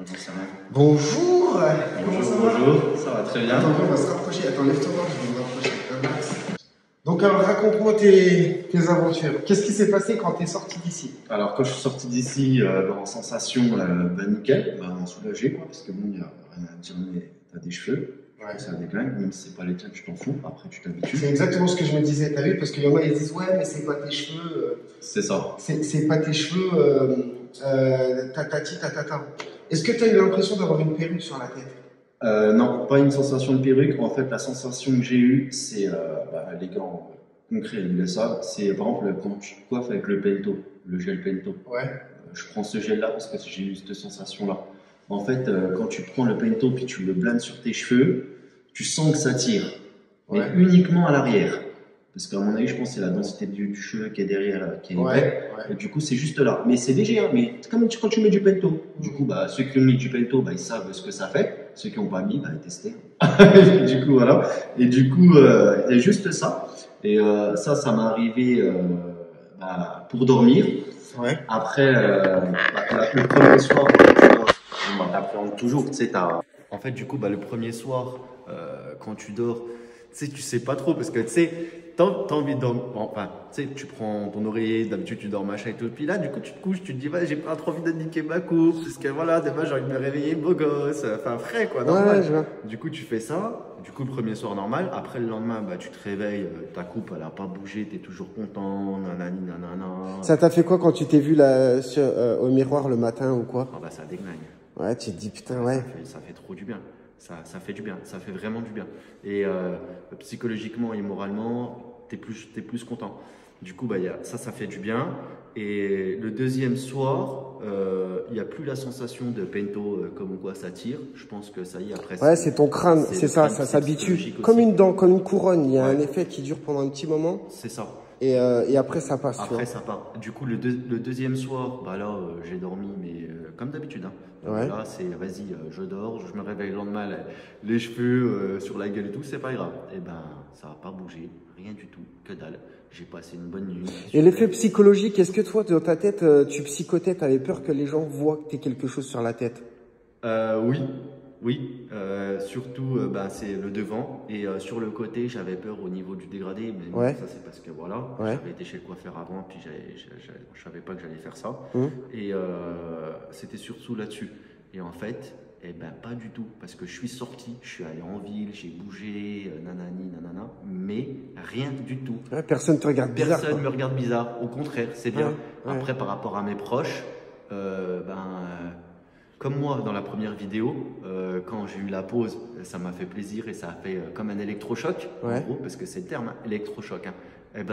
J'en sais rien. Bonjour. Bonjour, ça va très bien. Attends, on va se rapprocher. Attends, lève-toi voir, je vais me rapprocher. Un max. Donc alors, raconte-moi tes aventures. Qu'est-ce qui s'est passé quand tu es sorti d'ici? Alors, quand je suis sorti d'ici, en sensation, nickel, soulagé, quoi, parce que bon, il n'y a rien à dire, mais t'as des cheveux, Ouais. ça déglingue, même si c'est pas les tiens, tu t'en fous, après tu t'habitues. C'est exactement ce que je me disais, t'as vu? Parce qu'il y en a, ils disent, ouais, mais c'est pas tes cheveux. C'est ça. C'est pas tes cheveux, tatati, tatata. Est-ce que tu as eu l'impression d'avoir une perruque sur la tête? Non, pas une sensation de perruque. En fait, la sensation que j'ai eue, c'est les gars concrets, ils le savent. C'est par exemple quand tu te coiffes avec le Pento, le gel Pento. Ouais. Je prends ce gel-là parce que j'ai eu cette sensation-là. En fait, quand tu prends le Pento puis tu le blends sur tes cheveux, tu sens que ça tire, mais Ouais. uniquement à l'arrière. Parce qu'à mon avis, je pense que c'est la densité du cheveu qui est derrière, qui est épais. Ouais. Et du coup, c'est juste là. Mais c'est léger, hein, mais c'est comme quand tu mets du Pento. Du coup, ceux qui ont mis du Pento, ils savent ce que ça fait. Ceux qui n'ont pas mis, ils testaient. Du coup, voilà. Et du coup, il y a juste ça. Et ça m'est arrivé pour dormir. Ouais. Après, le premier soir, t'appréhendes toujours, tu sais, En fait, du coup, le premier soir, quand tu dors, tu sais pas trop, parce que, tu sais, t'as envie de dormir, enfin, tu sais, tu prends ton oreiller, d'habitude, tu dors machin et tout, puis là, du coup, tu te couches, tu te dis, j'ai pas trop envie de niquer ma coupe, parce que voilà, demain, j'ai envie de me réveiller beau gosse, enfin, frais, quoi, normal. Ouais, je vois. Du coup, tu fais ça, du coup, le premier soir normal, après, le lendemain, tu te réveilles, ta coupe, elle a pas bougé, t'es toujours content, nanani, nanana. Ça t'a fait quoi quand tu t'es vu là, au miroir le matin ou quoi? Ah ça déglingue. Ouais, tu te dis putain, ouais. Ça fait trop du bien. Ça fait du bien. Ça fait vraiment du bien. Et psychologiquement et moralement, t'es plus content. Du coup, ça fait du bien. Et le deuxième soir, il n'y a plus la sensation de Pento comme quoi ça tire. Je pense que ça y est, après. Ouais, c'est ton crâne, c'est ça, ça s'habitue. Comme une dent, comme une couronne. Il y a un effet qui dure pendant un petit moment. C'est ça. Et après, ça passe. Après, ça part. Du coup, le deuxième soir, j'ai dormi, mais comme d'habitude. Hein. Ouais. Là, c'est vas-y, je dors, je me réveille le lendemain, les cheveux sur la gueule et tout, c'est pas grave. Et ça va pas bouger, rien du tout, que dalle. J'ai passé une bonne nuit. Et l'effet psychologique, est-ce que toi, dans ta tête, tu psychotais, t'avais peur que les gens voient que t'aies quelque chose sur la tête? Oui, surtout c'est le devant et sur le côté j'avais peur au niveau du dégradé, mais Ouais. ça c'est parce que voilà, Ouais. j'avais été chez le coiffeur avant puis je savais pas que j'allais faire ça et c'était surtout là-dessus et en fait pas du tout parce que je suis sorti, je suis allé en ville, j'ai bougé, nanani nanana, mais rien du tout. Ouais, personne te regarde bizarre. Personne me regarde bizarre, au contraire, c'est bien. Ouais. Après, par rapport à mes proches, comme moi dans la première vidéo, quand j'ai eu la pause, ça m'a fait plaisir et ça a fait comme un électrochoc, en gros, parce que c'est le terme, électrochoc.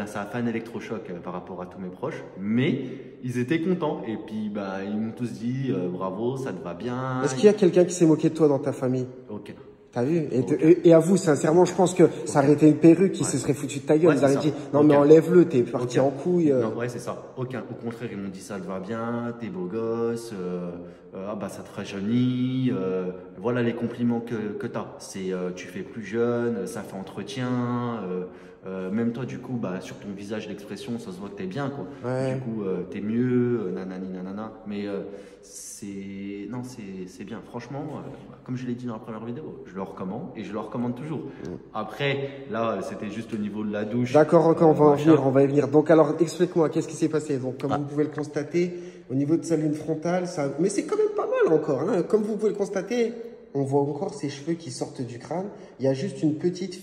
Ça a fait un électrochoc par rapport à tous mes proches, mais ils étaient contents et puis ils m'ont tous dit bravo, ça te va bien. Est-ce qu'il y a quelqu'un qui s'est moqué de toi dans ta famille? Ok. T'as vu? Et avoue, sincèrement, je pense que ça aurait été une perruque qui se serait foutu de ta gueule. Ouais, ils auraient ça. dit, non, mais enlève-le, t'es parti en couille. Non, ouais, c'est ça. Aucun. Au contraire, ils m'ont dit ça te va bien, t'es beau gosse, ça te rajeunit. Voilà les compliments que t'as. C'est tu fais plus jeune, ça fait entretien. Même toi, du coup, sur ton visage, l'expression, ça se voit que t'es bien, quoi. Ouais. Du coup, t'es mieux, nanani, nanana. Mais c'est bien. Franchement, comme je l'ai dit dans la première vidéo, je le recommande et je le recommande toujours. Après, là, c'était juste au niveau de la douche. D'accord, ok, on va y venir. Donc, alors, explique-moi, qu'est-ce qui s'est passé? Donc, comme vous pouvez le constater, au niveau de sa ligne frontale, mais c'est quand même pas mal encore, hein. Comme vous pouvez le constater, on voit encore ses cheveux qui sortent du crâne. Il y a juste une petite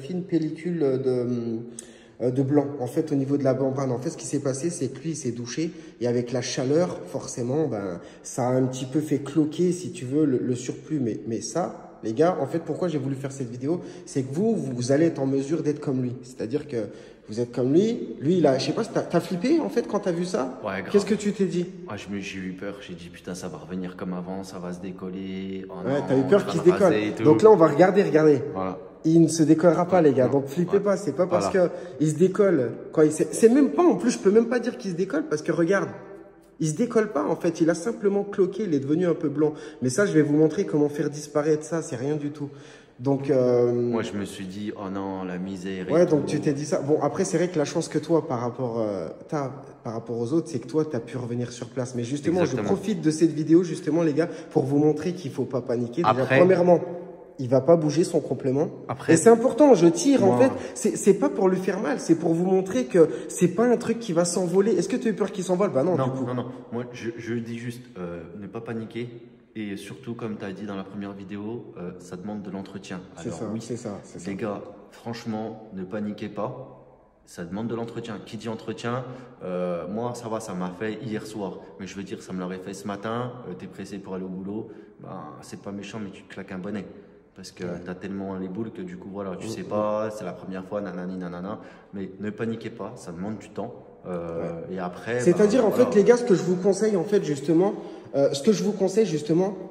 fine pellicule de blanc, en fait, au niveau de la membrane. En fait, ce qui s'est passé, c'est que lui, il s'est douché et avec la chaleur, forcément, ça a un petit peu fait cloquer, si tu veux, le surplus. Mais ça, les gars, en fait, pourquoi j'ai voulu faire cette vidéo, c'est que vous allez être en mesure d'être comme lui. C'est-à-dire que vous êtes comme lui. Lui, je sais pas, t'as flippé, en fait, quand t'as vu ça? Ouais, grave. Qu'est-ce que tu t'es dit? J'ai eu peur, j'ai dit putain, ça va revenir comme avant, ça va se décoller. Oh ouais, non, t'as eu peur qu'il se décolle. Donc Donc là, on va regardez. Voilà. Il ne se décollera pas, les gars. Non. Donc, flippez pas. C'est pas parce Voilà. que il se décolle. C'est même pas, en plus, je peux même pas dire qu'il se décolle parce que regarde. Il se décolle pas, en fait. Il a simplement cloqué. Il est devenu un peu blanc. Mais ça, je vais vous montrer comment faire disparaître ça. C'est rien du tout. Donc, Moi, je me suis dit, oh non, la misère. ouais, Et donc tout. tu t'es dit ça. Bon, après, c'est vrai que la chance que toi, t'as par rapport aux autres, c'est que toi, tu as pu revenir sur place. Mais justement, je Exactement. profite de cette vidéo, justement, les gars, pour vous montrer qu'il faut pas paniquer. Déjà, Après- premièrement, il va pas bouger son complément. Après- Et c'est important, je tire, en Moi- fait. C'est pas pour lui faire mal, c'est pour vous montrer que c'est pas un truc qui va s'envoler. Est-ce que tu as eu peur qu'il s'envole? Bah non, Non, du coup. non, non. Moi, je dis juste ne pas paniquer. Et surtout, comme tu as dit dans la première vidéo, ça demande de l'entretien. C'est Alors ça, oui, c'est ça, c'est ça. les gars, franchement, ne paniquez pas. Ça demande de l'entretien. Qui dit entretien, moi, ça va, ça m'a fait hier soir. Mais je veux dire, ça me l'aurait fait ce matin. Tu es pressé pour aller au boulot. Ben, c'est pas méchant, mais tu te claques un bonnet. Parce que tu as tellement les boules que du coup, voilà, tu sais pas, c'est la première fois, nanani, nanana. Mais ne paniquez pas, ça demande du temps. Et après. C'est-à-dire, ben, en voilà. fait, les gars, ce que je vous conseille, en fait, justement,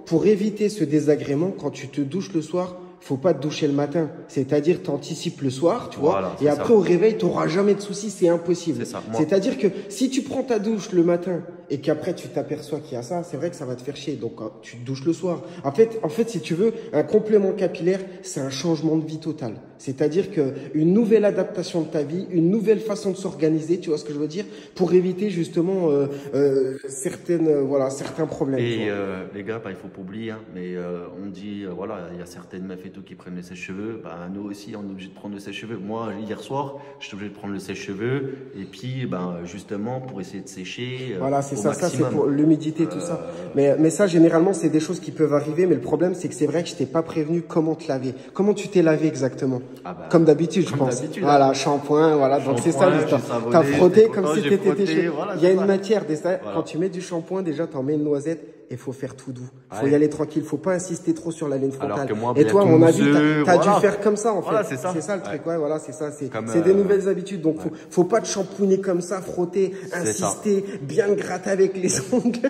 pour éviter ce désagrément, quand tu te douches le soir, faut pas te doucher le matin. C'est-à-dire, t'anticipes le soir, tu vois, Voilà, et c'est après, ça. au réveil, t'auras jamais de soucis, c'est impossible. C'est ça, moi. C'est-à-dire que si tu prends ta douche le matin et qu'après, tu t'aperçois qu'il y a ça, c'est vrai que ça va te faire chier. Donc, tu te douches le soir. En fait, si tu veux, un complément capillaire, c'est un changement de vie total. C'est-à-dire que une nouvelle adaptation de ta vie, une nouvelle façon de s'organiser, tu vois ce que je veux dire, pour éviter justement certains problèmes. tu Et vois. les gars, bah, il faut pas oublier, hein, mais on dit, voilà, il y a certaines meufs et tout qui prennent le sèche-cheveux. Bah, nous aussi, on est obligé de prendre le sèche-cheveux. Moi, hier soir, j'étais obligé de prendre le sèche-cheveux. Et puis, ben, justement, pour essayer de sécher. Voilà, c'est au ça, c'est maximum. pour l'humidité, tout ça. Mais ça, généralement, c'est des choses qui peuvent arriver. Mais le problème, c'est que c'est vrai que je t'ai pas prévenu comment te laver. Comment tu t'es lavé exactement? Ah bah, Comme d'habitude, je comme pense. d'habitude, Voilà, shampoing, voilà. Donc c'est ça Shampoing, l'histoire. j'ai savonné, T'as frotté j'étais comme content, si j'ai t'étais frotté, cheveux. voilà, Il y a c'est une ça. matière, Voilà. quand tu mets du shampoing, déjà, t'en mets une noisette. Il faut faire tout doux. Faut Ouais. y aller tranquille. Faut pas insister trop sur la ligne frontale. Alors que moi, Et bien toi, à tout mon avis, mousseux, t'as voilà. dû faire comme ça, en fait. Voilà, c'est ça. C'est ça le truc, ouais, voilà, c'est ça. C'est Comme, des nouvelles habitudes. Donc, faut pas te shampooiner comme ça, frotter, ça. insister, bien gratter avec les ongles,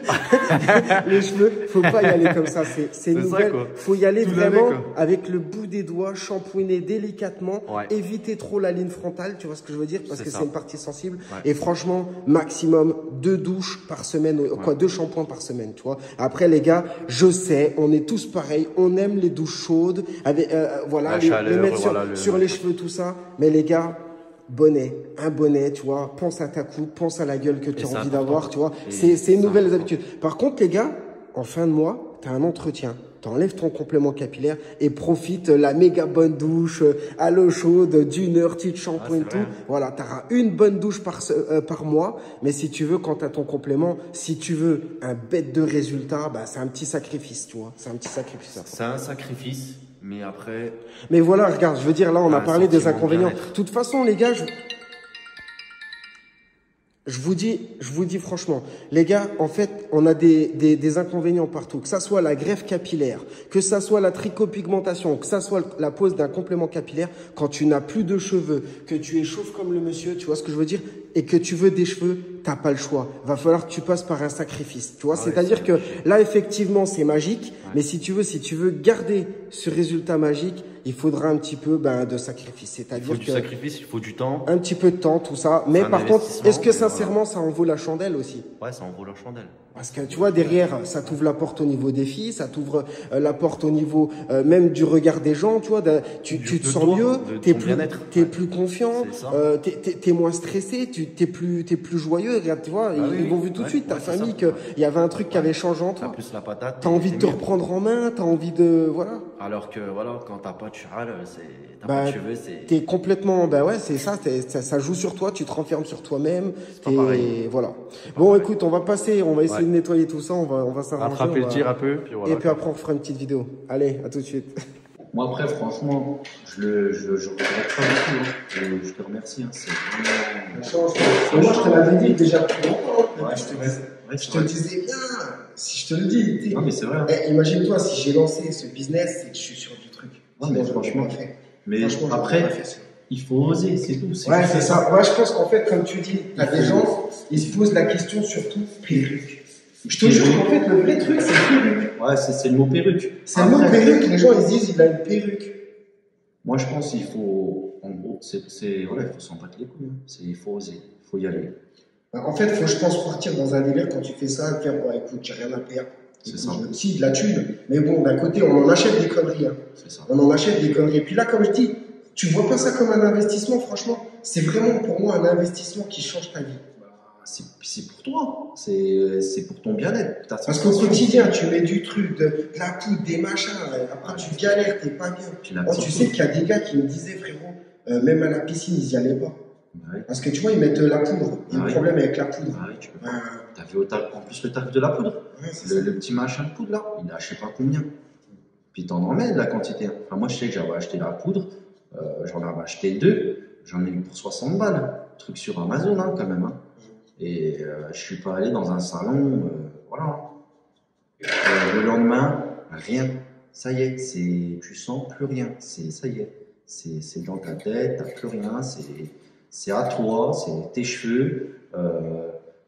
les cheveux. Faut pas y aller comme ça. C'est C'est ça, nouvelle. quoi. Faut y aller Tout vraiment laver, quoi. avec le bout des doigts, shampooiner délicatement, Ouais. éviter trop la ligne frontale. Tu vois ce que je veux dire? Parce C'est que ça. c'est une partie sensible. Ouais. Et franchement, maximum 2 douches par semaine, quoi, 2 shampoings par semaine, tu vois. Après, les gars, je sais, on est tous pareils, on aime les douches chaudes, avec, voilà, La les chaleur, mettre voilà, sur les cheveux, tout ça. Mais les gars, un bonnet, tu vois, pense à ta coupe, pense à la gueule que tu as c'est envie important. d'avoir, tu vois. Et C'est une c'est nouvelle important. habitude. Par contre, les gars, en fin de mois, tu as un entretien. T'enlèves ton complément capillaire et profite la méga bonne douche à l'eau chaude d'1 heure, petite shampoing et c'est tout. vrai. Voilà, tu auras une bonne douche par mois. Mais si tu veux, quand tu as ton complément, si tu veux un bête de résultat, bah, c'est un petit sacrifice, tu vois. C'est un petit sacrifice. C'est un sacrifice, mais après, Mais voilà, regarde, je veux dire, là, on a Un parlé des sentiment de inconvénients. De bien-être. toute façon, les gars, je vous dis franchement, les gars, en fait, on a des inconvénients partout. Que ça soit la greffe capillaire, que ça soit la trichopigmentation, que ça soit la pose d'un complément capillaire, quand tu n'as plus de cheveux, que tu es chauve comme le monsieur, tu vois ce que je veux dire, et que tu veux des cheveux, t'as pas le choix. Va falloir que tu passes par un sacrifice, tu vois. Ah ouais, C'est-à-dire c'est que là, effectivement, c'est magique, mais si tu veux garder ce résultat magique, il faudra un petit peu de sacrifice. il faut C'est-à-dire du que sacrifice, il faut du temps. un petit peu de temps, tout ça. Mais un par contre, investissement, est-ce que mais sincèrement, ça en vaut la chandelle aussi? Ouais, ça envoie leur chandelle. Parce que tu vois, derrière, ça t'ouvre la porte au niveau des filles, ça t'ouvre la porte au niveau même du regard des gens, tu vois. Tu te de sens toi, mieux, de t'es ton plus, bien-être. t'es plus confiant, C'est ça. t'es moins stressé, t'es plus joyeux. Regarde, tu vois, oui, ils vont vu tout de ouais, suite, ta ouais, c'est famille, ça. qu'il y avait un truc qui avait changé en T'as toi. plus la patate. T'as envie de te mieux. reprendre en main, t'as envie de, voilà. Alors que voilà, quand t'as pas de châle, t'as Bah, pas de cheveux, c'est. T'es complètement, ouais, c'est ça, ça joue sur toi, tu te renfermes sur toi-même. pas pareil. Voilà. Bon, pareil. écoute, on va essayer Ouais. de nettoyer tout ça, on va s'arranger. Rattraper on le va- tir un peu, puis voilà. Et puis après, on fera une petite vidéo. Allez, à tout de suite. Moi, après, franchement, je regrette pas du tout. Hein. Je te remercie. Hein. C'est vraiment. Moi, je te l'avais dit déjà. Ouais, Je te le disais bien, si je te le dis. Non, mais c'est vrai. Hein. Imagine-toi, si j'ai lancé ce business, c'est que je suis sur du truc. Non, mais Sinon, je l'aurais franchement. pas fait. Mais Franchement, je après, l'aurais pas fait. il faut oser, c'est tout. Ouais, juste c'est ça. Moi, je pense qu'en fait, comme tu dis, t'as des gens, ils se posent la question surtout perruque. Je te jure qu'en fait, le vrai truc, c'est perruque. Ouais, c'est le mot perruque. C'est un mot perruque, les gens, ils se disent, il a une perruque. Moi, je pense qu'il faut. En gros, voilà, il faut s'en battre les couilles. Hein. Il faut oser. Il faut y aller. En fait, faut, je pense, partir dans un délire quand tu fais ça, dire, bon, écoute, j'ai rien à perdre. C'est ça. Si, de la thune. Mais bon, d'un côté, on en achète des conneries. Hein. C'est ça. On en achète des conneries. Et puis là, comme je dis, tu vois pas ça comme un investissement, franchement. C'est vraiment pour moi un investissement qui change ta vie. C'est pour toi, c'est pour ton bien-être. Parce qu'au quotidien, tu mets du truc, de la poudre, des machins, après tu galères, t'es pas bien. Oh, tu sais qu'il y a des gars qui me disaient, frérot, même à la piscine, ils y allaient pas. Ouais. Parce que tu vois, ils mettent la poudre. Il y a un problème avec la poudre. Ah oui, tu peux pas. T'as vu en plus le tarif de la poudre. Ouais, le petit machin de poudre là, il a je sais pas combien. Puis t'en emmènes la quantité. Enfin, moi je sais que j'avais acheté la poudre, j'en avais acheté 2, j'en ai eu pour 60 balles. Truc sur Amazon hein, quand même. Hein. Et je suis pas allé dans un salon, voilà. Le lendemain, rien. Ça y est, tu sens plus rien. Ça y est, c'est dans ta tête, t'as plus rien. C'est à toi, c'est tes cheveux,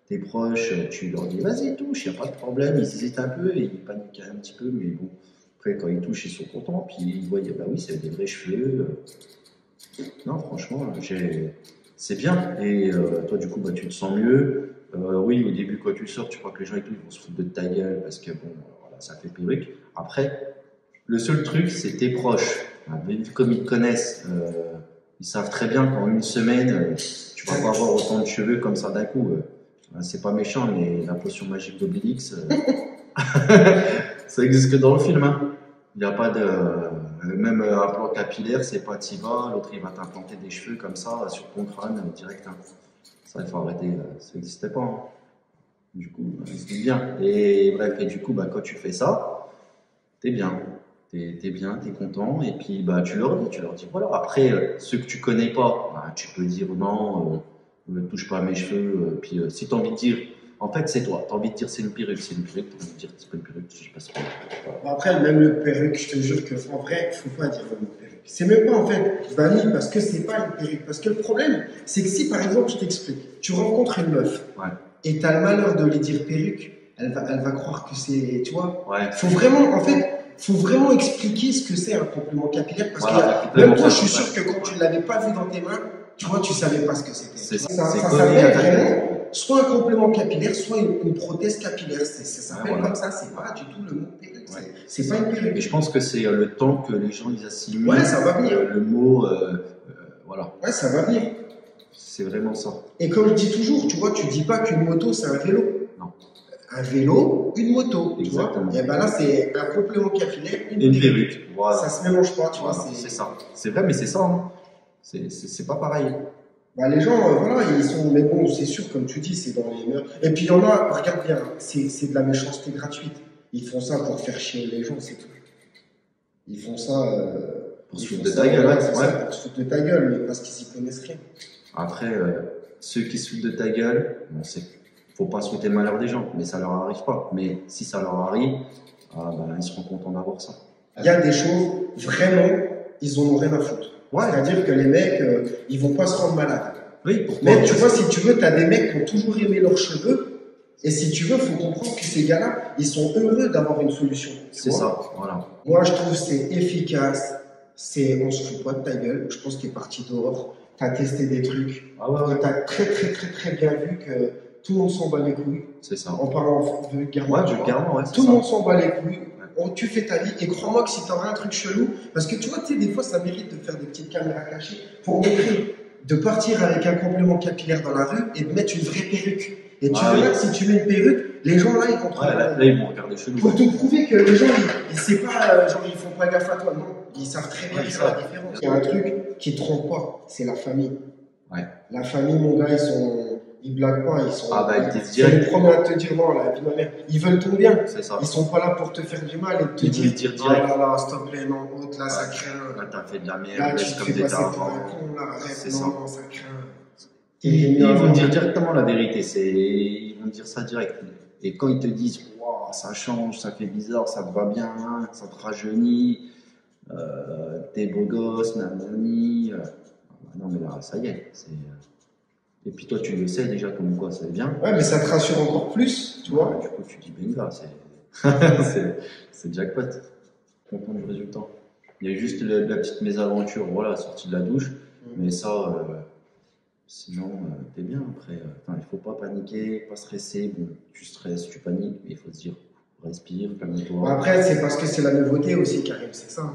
tes proches. Tu leur dis vas-y touche, y a pas de problème. Ils hésitent un peu et ils paniquent un petit peu, mais bon. Après quand ils touchent, ils sont contents. Puis ils voient bah oui, c'est des vrais cheveux. Non, franchement, c'est bien. Et toi, du coup, bah, tu te sens mieux. Oui, au début, quand tu sors, tu crois que les gens et tout, ils vont se foutre de ta gueule parce que bon, voilà, ça fait perruque. Après, le seul truc, c'est tes proches. Vu comme ils te connaissent, ils savent très bien qu'en une semaine, tu vas pas avoir autant de cheveux comme ça d'un coup. C'est pas méchant, mais la potion magique d'Obélix, ça existe que dans le film. Hein. Il n'y a pas de. Même un plan capillaire, c'est pas t'y vas, l'autre il va t'implanter des cheveux comme ça sur ton crâne direct. Hein. Ça, il faut arrêter, ça n'existait pas. Hein. Du coup, c'est bien. Et bref, et du coup, bah, quand tu fais ça, t'es bien. T'es bien, t'es content. Et puis, bah, tu leur dis, voilà. Après, ceux que tu connais pas, bah, tu peux dire non, ne touche pas à mes cheveux. Puis, si t'as envie de dire, en fait, c'est toi. T'as envie de dire c'est une perruque, t'as envie de dire c'est pas une perruque, je sais pas ce que Bon, après, même le perruque, je te jure qu'en vrai, faut pas dire une perruque. C'est même pas en fait banni parce que c'est pas une perruque. Parce que le problème, c'est que si par exemple, je t'explique, tu rencontres une meuf et t'as le malheur de lui dire perruque, elle va croire que c'est, tu vois. Ouais. Faut vraiment expliquer ce que c'est un complément capillaire parce que même toi, je suis sûr que quand tu l'avais pas vu dans tes mains, tu vois, tu savais pas ce que c'était. Ça s'appelle vraiment soit un complément capillaire, soit une prothèse capillaire. Ça s'appelle comme ça, c'est pas du tout le mot perruque. C'est pas une perruque. Et je pense que c'est le temps que les gens ils assimilent. Ouais, ça va venir. Le mot, voilà. Ouais, ça va venir. C'est vraiment ça. Et comme je dis toujours, tu vois, tu dis pas qu'une moto c'est un vélo. Non. Un vélo, une moto. Exactement. Et ben là, c'est un complément capillaire, une perruque. Voilà. Ça se mélange pas, tu vois. C'est ça. C'est vrai, mais c'est ça. Hein. C'est pas pareil. Bah, les gens, voilà, ils sont. Mais bon, c'est sûr, comme tu dis, c'est dans les mœurs. Et puis il y en a, regarde bien, c'est de la méchanceté gratuite. Ils font ça pour faire chier les gens, c'est tout. Ils font ça. Pour se foutre de ta gueule, ouais. Pour se foutre de ta gueule, mais parce qu'ils y connaissent rien. Après, ceux qui se foutent de ta gueule, bon, faut pas souhaiter le malheur des gens, mais ça leur arrive pas. Mais si ça leur arrive, ils seront contents d'avoir ça. Il y a des choses, vraiment, ils en ont rien à foutre. Ouais. C'est-à-dire que les mecs, ils vont pas se rendre malades. Oui, pourquoi? Mais tu vois, si tu veux, tu as des mecs qui ont toujours aimé leurs cheveux. Et si tu veux, il faut comprendre que ces gars-là, ils sont heureux d'avoir une solution. C'est ça, voilà. Moi, je trouve que c'est efficace. On se fout pas de ta gueule. Je pense qu'il est parti dehors. Tu as testé des trucs. Et tu as très, très, très, très bien vu que tout le monde s'en bat les couilles. C'est ça. En parlant vulgairement. Ouais, tout le monde s'en bat les couilles. Tu fais ta vie et crois-moi que si tu auras un truc chelou, parce que tu vois, des fois ça mérite de faire des petites caméras cachées pour montrer, de partir avec un complément capillaire dans la rue et de mettre une vraie perruque. Et tu verras que si tu mets une perruque, les gens là ils vont te là ils vont regarder chelou. Pour te prouver que les gens c'est pas genre ils font pas gaffe à toi, non, ils savent très bien faire la différence. Il y a un truc qui trompe pas, c'est la famille. Ouais. La famille, mon gars, ils blaguent pas, ils sont. C'est les premiers à te dire non, la vie de ma mère. Ils veulent ton bien. C'est ça. Ils sont pas là pour te faire du mal et te dire direct. Oh là là, s'il te plaît, non, autre, là, ça craint. Là, t'as fait de la merde. Là, tu te fais passer pour un con, là, arrête, non, ça craint. Ils vont dire directement la vérité. Ils vont dire ça direct. Et quand ils te disent wow, ça change, ça fait bizarre, ça te va bien, ça te rajeunit, t'es beau gosse, nanani. Non, mais là, ça y est. Et puis toi, tu le sais déjà comme quoi c'est bien. Ouais, mais ça te rassure encore plus, tu vois. Du coup, tu dis benga, c'est jackpot. Content du résultat. Il y a juste la petite mésaventure, voilà, sortie de la douche. Mais ça, sinon, t'es bien après. Il faut pas paniquer, pas stresser. Bon, tu stresses, tu paniques, mais il faut se dire, respire, Bon, calme-toi. après, c'est parce que c'est la nouveauté aussi, Karim, c'est ça.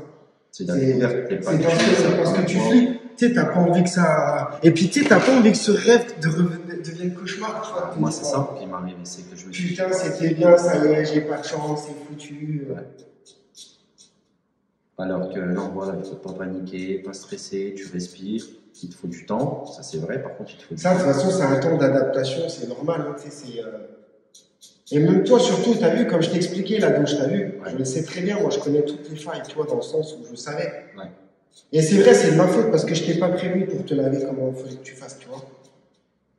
C'est la C'est découverte, t'es pas c'est parce que tu flippes. Tu sais, t'as pas envie que ça. Et puis, tu sais, t'as pas envie que ce rêve devienne cauchemar. Tu vois, Moi, c'est ça qui m'arrive, c'est que je me suis dit, putain, c'était bien, ça y est, j'ai pas de chance, c'est foutu. ouais. Alors que non, voilà, il faut pas paniquer, pas stresser, tu respires, il te faut du temps, ça c'est vrai, par contre il te faut du Ça, de temps. toute façon, c'est un temps d'adaptation, c'est normal. Hein, tu sais, et même toi, surtout, tu as vu, comme je t'ai expliqué, la douche, tu as vu, Ouais. je le sais très bien, moi je connais toutes les failles, tu vois, dans le sens où je savais. Ouais. Et c'est vrai, c'est de ma faute parce que je t'ai pas prévenu pour te laver comment il fallait que tu fasses, tu vois.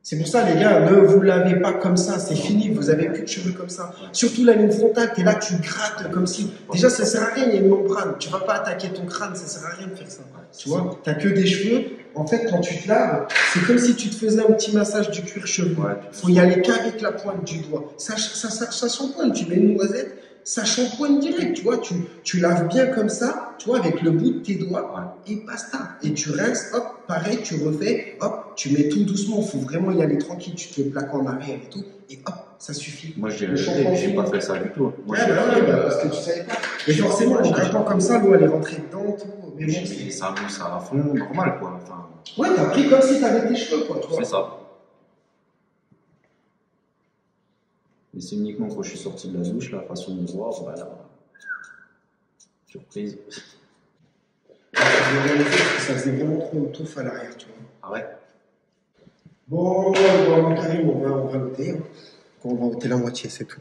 C'est pour ça, les gars, ne vous lavez pas comme ça, c'est fini, vous avez plus de cheveux comme ça. Surtout la ligne frontale, t'es là, tu grattes comme si. Déjà, ça sert à rien, il y a une membrane. Tu vas pas attaquer ton crâne, ça sert à rien de faire ça. Tu vois, t'as que des cheveux. En fait, quand tu te laves, c'est comme si tu te faisais un petit massage du cuir chevelu. Ouais. Faut y aller qu'avec la pointe du doigt. Ça shampoigne, tu mets une noisette, ça shampoigne direct, tu vois. Tu laves bien comme ça, tu vois, avec le bout de tes doigts, et basta. Et tu rinces, hop, pareil, tu refais, hop, tu mets tout doucement. Faut vraiment y aller tranquille, tu te plaques en arrière et tout, et hop, ça suffit. Moi j'ai Le shampoing pas fini. fait ça du tout. Moi, Ouais, parce que tu savais pas. Et forcément, en grattant comme ça, l'eau elle est rentrée dedans, tout. Mais bon, j'ai ça mousse à fond, normal quoi. Enfin, ouais, t'as pris comme si t'avais tes cheveux, quoi, tu vois. c'est ça. Et c'est uniquement quand je suis sorti de la douche, là, face au miroir, voilà. Surprise. Ça faisait vraiment trop de touffe à l'arrière, tu vois. Ah ouais? Bon, Karim, on va ôter. Hein. On va ôter la moitié, c'est tout.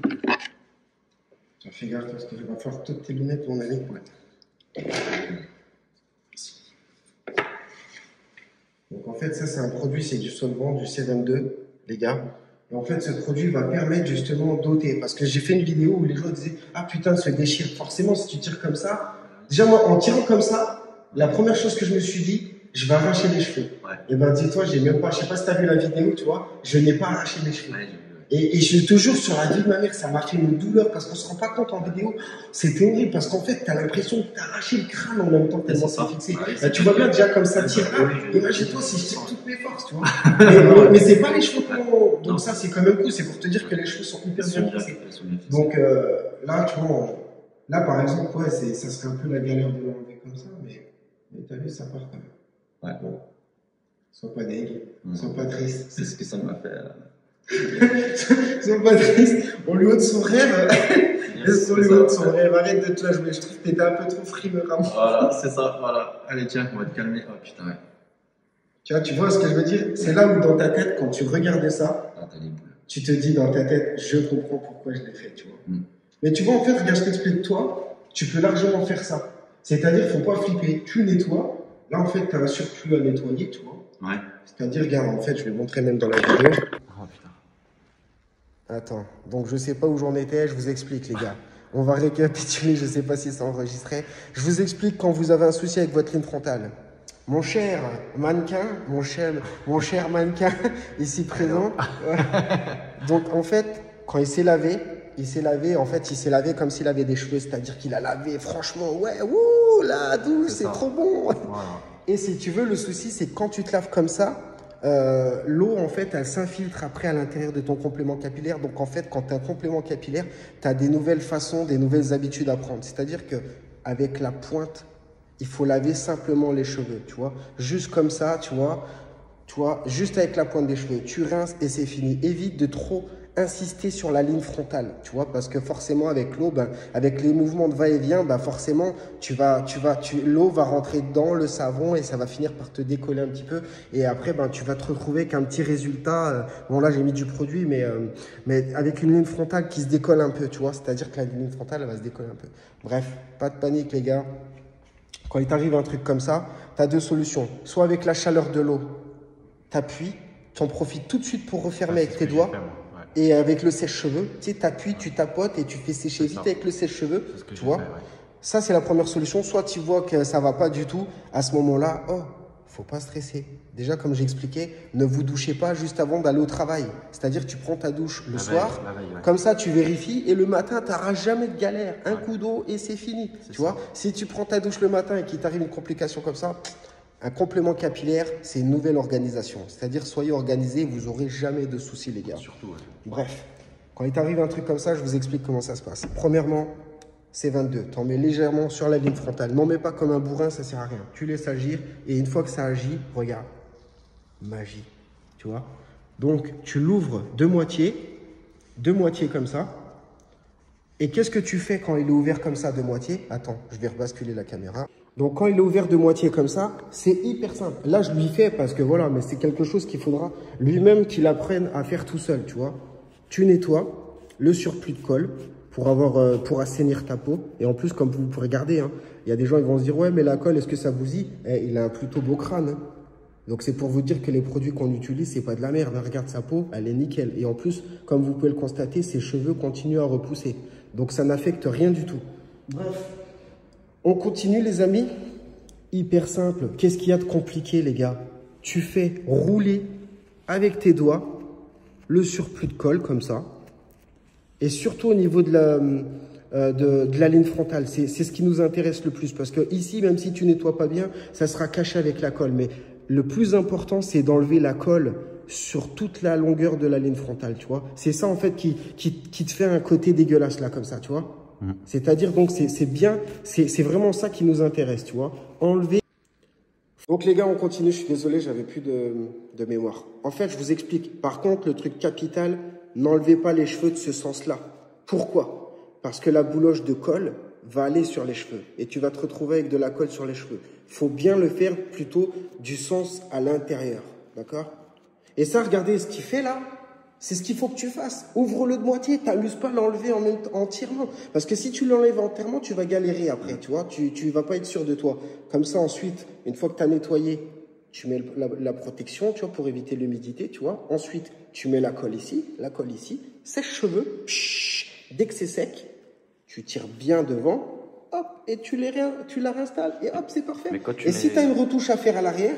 Tiens, fais gaffe parce qu'il va falloir toutes tes lunettes, mon ami. Ouais. Donc en fait, ça c'est un produit, c'est du solvant, du C22, les gars. Et en fait, ce produit va permettre justement d'ôter. Parce que j'ai fait une vidéo où les gens disaient « Ah putain, ça déchire ». Forcément, si tu tires comme ça, déjà moi, en tirant comme ça, la première chose que je me suis dit, je vais arracher les cheveux. Ouais. Et ben dis-toi, j'ai même pas, je sais pas si t'as vu la vidéo, tu vois, je n'ai pas arraché les cheveux. Ouais, j'ai vu. Et je te jure, sur la vie de ma mère, ça m'a fait une douleur parce qu'on se rend pas compte en vidéo. C'était horrible parce qu'en fait, t'as l'impression que t'as arraché le crâne en même temps tellement c'est fixé. Ouais, Là, tu vois bien déjà comme ça Ouais, tire. oui, oui, Imagine-toi oui. si je tire toutes mes forces, tu vois. mais c'est pas les cheveux qu'on. Donc ça, c'est quand même cool. C'est pour te dire que les cheveux sont hyper bien fixés. Donc là, tu vois, là par exemple, ouais, ça serait un peu la galère de l'enlever comme ça, mais t'as vu, ça part quand même. Ouais. Bon. Sois pas deg, sois pas triste. C'est ce que ça m'a fait. Sois pas triste, on lui ôte son rêve. On lui ôte son rêve, arrête de te la jouer. Je trouve que t'étais un peu trop frimeur à moi. Voilà, c'est ça, voilà. Allez, tiens, on va te calmer. Oh putain, ouais. Tu vois ce que je veux dire? C'est là où dans ta tête, quand tu regardais ça, Ah, t'as les boules. tu te dis dans ta tête, je comprends pourquoi je l'ai fait, tu vois. Mm. Mais tu vois, en fait, regarde, je t'explique, toi, tu peux largement faire ça. C'est-à-dire, faut pas flipper. Tu nettoies. Là, en fait, tu as un surplus à nettoyer, tu vois. Ouais. C'est-à-dire, regarde, en fait, je vais montrer même dans la vidéo. Oh putain. Attends, donc je sais pas où j'en étais, je vous explique, les gars. On va récapituler, je sais pas si c'est enregistré. Je vous explique quand vous avez un souci avec votre ligne frontale. Mon cher mannequin, mon cher mannequin ici présent. Donc en fait, quand il s'est lavé, en fait, il s'est lavé comme s'il avait des cheveux, c'est-à-dire qu'il a lavé, franchement, ouais, wouh, la douche, c'est trop bon. Voilà. Et si tu veux, le souci, c'est que quand tu te laves comme ça, l'eau, en fait, elle s'infiltre après à l'intérieur de ton complément capillaire. Donc, en fait, quand tu as un complément capillaire, tu as des nouvelles façons, des nouvelles habitudes à prendre. C'est-à-dire qu'avec la pointe, il faut laver simplement les cheveux, tu vois. Juste comme ça, tu vois, juste avec la pointe des cheveux. Tu rinces et c'est fini. Évite de trop insister sur la ligne frontale, tu vois, parce que forcément avec l'eau, avec les mouvements de va-et-vient, forcément l'eau va rentrer dans le savon et ça va finir par te décoller un petit peu et après tu vas te retrouver avec un petit résultat. Bon là j'ai mis du produit, mais avec une ligne frontale qui se décolle un peu, tu vois, c'est-à-dire que la ligne frontale elle va se décoller un peu. Bref, pas de panique les gars. Quand il t'arrive un truc comme ça, tu as deux solutions. Soit avec la chaleur de l'eau, tu appuies, tu en profites tout de suite pour refermer avec tes doigts. Et avec le sèche-cheveux, tu sais, t'appuies, tu tapotes et tu fais sécher vite avec le sèche-cheveux, tu vois. Ça, c'est la première solution. Soit tu vois que ça va pas du tout, à ce moment-là, faut pas stresser. Déjà, comme j'ai expliqué, ne vous douchez pas juste avant d'aller au travail. C'est-à-dire, tu prends ta douche le soir, comme ça, tu vérifies et le matin, tu n'auras jamais de galère. Un coup d'eau et c'est fini, tu vois. Si tu prends ta douche le matin et qu'il t'arrive une complication comme ça, un complément capillaire, c'est une nouvelle organisation. C'est-à-dire, soyez organisés, vous n'aurez jamais de soucis, les gars. Surtout, ouais. Bref. Quand il t'arrive un truc comme ça, je vous explique comment ça se passe. Premièrement, c'est 22. T'en mets légèrement sur la ligne frontale. N'en mets pas comme un bourrin, ça sert à rien. Tu laisses agir et une fois que ça agit, regarde. Magie. Tu vois? Donc, tu l'ouvres de moitié comme ça. Et qu'est-ce que tu fais quand il est ouvert comme ça de moitié? Attends, je vais rebasculer la caméra. Donc, quand il est ouvert de moitié comme ça, c'est hyper simple. Là, je lui fais parce que voilà, mais c'est quelque chose qu'il faudra lui-même qu'il apprenne à faire tout seul, tu vois. Tu nettoies le surplus de colle pour assainir ta peau. Et en plus, comme vous pourrez regarder, hein, il y a des gens qui vont se dire, ouais, mais la colle, est-ce que ça bousille? Il a un plutôt beau crâne. Hein. Donc, c'est pour vous dire que les produits qu'on utilise, c'est pas de la merde. Regarde sa peau, elle est nickel. Et en plus, comme vous pouvez le constater, ses cheveux continuent à repousser. Donc, ça n'affecte rien du tout. Bref, on continue, les amis. Hyper simple. Qu'est-ce qu'il y a de compliqué, les gars? Tu fais rouler avec tes doigts le surplus de colle, comme ça. Et surtout au niveau de la ligne frontale. C'est ce qui nous intéresse le plus. Parce que ici, même si tu nettoies pas bien, ça sera caché avec la colle. Mais le plus important, c'est d'enlever la colle sur toute la longueur de la ligne frontale, tu vois. C'est ça, en fait, qui te fait un côté dégueulasse, là, comme ça, tu vois. C'est-à-dire, donc, c'est bien, c'est vraiment ça qui nous intéresse, tu vois. Enlever. Donc, les gars, on continue. Je suis désolé, j'avais plus de mémoire. En fait, je vous explique. Par contre, le truc capital, n'enlevez pas les cheveux de ce sens-là. Pourquoi? Parce que la bouloche de colle va aller sur les cheveux et tu vas te retrouver avec de la colle sur les cheveux. Il faut bien le faire plutôt du sens à l'intérieur, d'accord? Et ça, regardez ce qu'il fait là, c'est ce qu'il faut que tu fasses. Ouvre-le de moitié, t'amuses pas à l'enlever entièrement. Parce que si tu l'enlèves entièrement, tu vas galérer après, tu vois, tu vas pas être sûr de toi. Comme ça, ensuite, une fois que tu as nettoyé, tu mets la protection, tu vois, pour éviter l'humidité, tu vois. Ensuite, tu mets la colle ici, sèche-cheveux, dès que c'est sec, tu tires bien devant, hop, et tu la réinstalles, et hop, c'est parfait. Et si tu as une retouche à faire à l'arrière,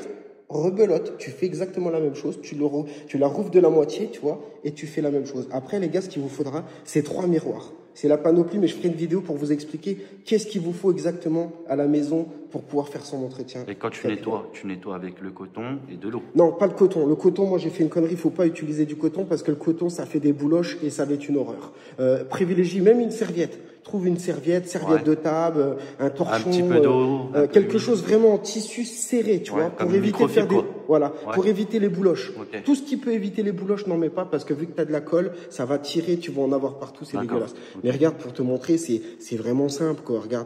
rebelote, tu fais exactement la même chose, tu la rouvres de la moitié, tu vois, et tu fais la même chose. Après, les gars, ce qu'il vous faudra, c'est 3 miroirs. C'est la panoplie, mais je ferai une vidéo pour vous expliquer qu'est-ce qu'il vous faut exactement à la maison pour pouvoir faire son entretien. Et quand tu nettoies avec le coton et de l'eau? Non, pas le coton. Le coton, moi j'ai fait une connerie, il ne faut pas utiliser du coton parce que le coton, ça fait des bouloches et ça va être une horreur. Privilégie même une serviette. Trouve une serviette de table, un torchon, un petit peu d'eau, quelque chose vraiment en tissu serré, tu vois, pour éviter de faire pour éviter les bouloches. Okay. Tout ce qui peut éviter les bouloches, n'en mets pas parce que vu que tu as de la colle, ça va tirer, tu vas en avoir partout, c'est dégueulasse. Okay. Mais regarde, pour te montrer, c'est vraiment simple, quoi. Regarde.